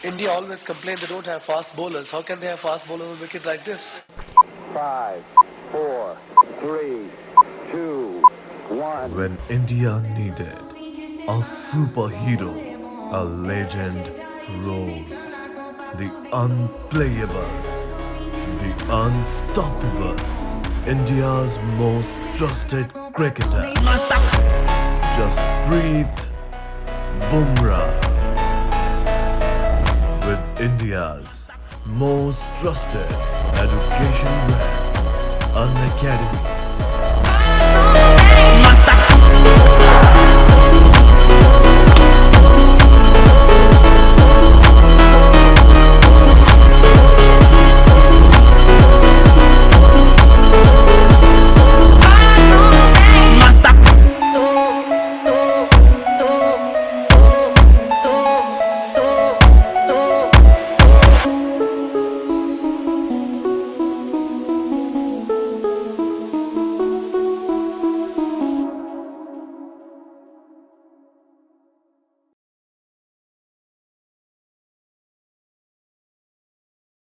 India always complain they don't have fast bowlers. How can they have fast bowlers on wicket like this? 5, 4, 3, 2, 1. When India needed a superhero, a legend rose. The unplayable, the unstoppable, India's most trusted cricketer. Jasprit Bumrah. With India's most trusted education brand, Unacademy.